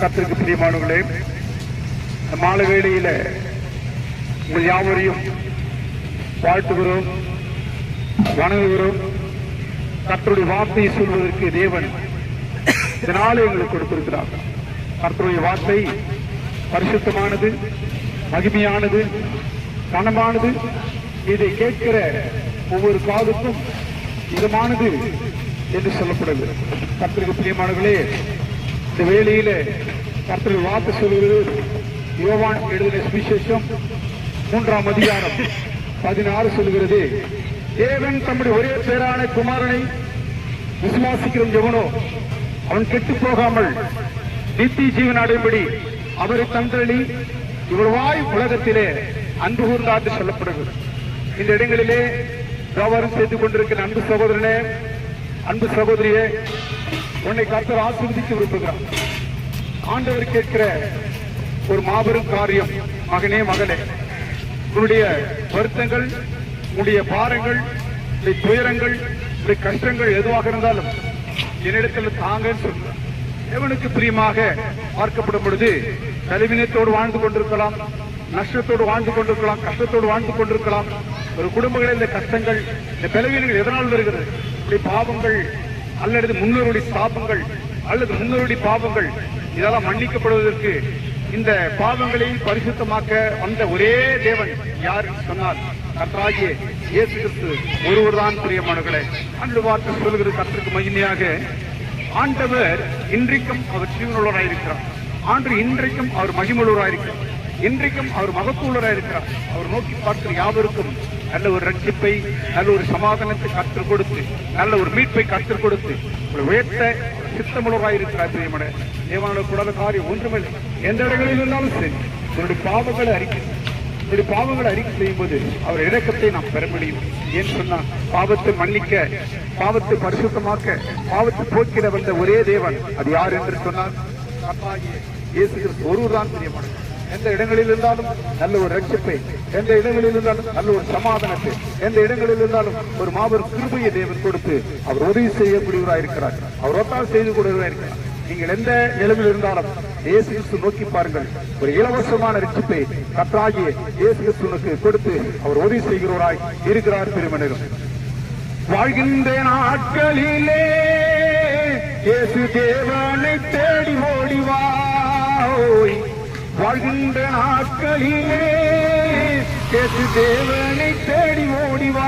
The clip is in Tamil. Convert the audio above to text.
கர்த்தருக்கு பிரியமானவர்களே, மாலை வேளையில உங்கள் யாவரையும் வாழ்த்துகிறோம், வணங்குகிறோம். கர்த்தருடைய வார்த்தையை சொல்வதற்கு தேவன் இதனாலே எங்களுக்கு கொடுத்திருக்கிறார். கர்த்தருடைய வார்த்தை பரிசுத்தமானது, மகிமையானது, கனமானது. இதை கேட்கிற ஒவ்வொரு காதுக்கும் இதமானது என்று சொல்லப்படுகிறது. கர்த்தருக்கு பிரியமானவர்களே, இந்த வேளையில கர்த்தருடைய வார்த்தை சொல்கிறது. யோவான் எழுதின சுவிசேஷம் 3ஆம் அதிகாரம் 16 சொல்கிறது, தேவன் தம்முடைய ஒரே பேரான குமாரனை விசுவாசிக்கிற எவனோ அவன் கெட்டு போகாமல் நித்திய ஜீவன் அடையும்படி அவரை தந்தளி இவ்வளவாய் உலகத்திலே அன்பு கூர்ந்தார் என்று சொல்லப்படுகிறது. இந்த இடங்களிலே வியாபாரம் செய்து கொண்டிருக்கிற அன்பு சகோதரனே, அன்பு சகோதரியே, உன்னை கர்த்தர் ஆசீர்வதிக்க விரும்புகிறார். ஆண்டவர் கேட்கிற ஒரு மாபெரும் காரியம், மகனே மகளே, உன்னுடைய வருத்தங்கள், உன்னுடைய பாரங்கள், உன்னுடைய துயரங்கள், உன்னுடைய கஷ்டங்கள் எதுவாக இருந்தாலும் என்னிடத்தில் தாங்கன்னு சொல்றார். தேவனுக்கு பிரியமாக பார்க்கப்படும் பொழுது கலிவினத்தோடு வாழ்ந்து கொண்டிருக்கலாம், நஷ்டத்தோடு வாழ்ந்து கொண்டிருக்கலாம், கஷ்டத்தோடு வாழ்ந்து கொண்டிருக்கலாம். ஒரு குடும்பங்களில் இந்த கஷ்டங்கள், இந்த பலவீனங்கள் எதனால் வருகிறது? இப்படி பாவங்கள் அல்லது முன்னோருடைய சாபங்கள் அல்லது முன்னோருடைய பாவங்கள் இதெல்லாம் மன்னிக்கப்படுவதற்கு இந்த பாவங்களை பரிசுத்தமாக்க வந்த ஒரே தேவன் யார் சொன்னால் கர்த்தராகிய இயேசு கிறிஸ்து ஒருவர் தான். பிரியமானவர்களே, அந்த வார்த்தை சொல்கிறது கர்த்தருக்கு மகிமையாக. ஆண்டவர் இன்றைக்கும் அவர் ஜீவனுள்ளவராயிருக்கிறார். ஆண்டு இன்றைக்கும் அவர் மகிமுள்ளவராயிருக்கிறார். இன்றைக்கும் அவர் மகத்துள்ளவராயிருக்கிறார். அவர் நோக்கி பார்க்கிற யாவருக்கும் நல்ல ஒரு ரட்சிப்பை, நல்ல ஒரு சமாதானத்தை கற்றுக் கொடுத்து, நல்ல ஒரு மீட்பை கற்றுக் கொடுத்து உயர்த்த சித்தமுள்ளவராயிருக்கிறார். பிரியமான தேவனால கூடாத காரியம் ஒன்றுமில்லை. எந்த இடங்களில் இருந்தாலும் சரி, உங்களுடைய பாவங்களை அறிக்கை செய்யும் போது அவர் இரக்கத்தை நாம் பெற முடியும். ஏன் சொன்னால் பாவத்தை மன்னிக்க, பாவத்தை பரிசுத்தமாக்க, பாவத்தை போக்கிட வந்த ஒரே தேவன் அது யார் என்று சொன்னால் இயேசு கிறிஸ்து ஒருவர் தான். பிரியமானவர், எந்த இடங்களில் இருந்தாலும் நல்ல ஒரு ரட்சிப்பை, எந்த இடங்களில் இருந்தாலும் நல்ல ஒரு சமாதானத்தை, எந்த இடங்களில் இருந்தாலும் ஒரு மாபெரும் கிருபையை தேவன் கொடுத்து அவர் உதவி செய்யக்கூடியவராயிருக்கிறார். அவர் ஒத்தால் செய்து கூடியவராயிருக்கிறார். நீங்கள் எந்த நிலையில் இருந்தாலும் இயேசு கிறிஸ்து நோக்கி பாருங்கள். ஒரு இலவசமான ரட்சிப்பை கர்த்தராகிய இயேசு கிறிஸ்துவுக்கு கொடுத்து அவர் உதவி செய்கிறவராய் இருக்கிறார். பெருமனரும் வாழ்கின்ற நாட்களிலே இயேசு தேவனை தேடி ஓடிவா. வாழ்கின்ற நாட்களிலே இயேசு தேவனை தேடி ஓடிவா.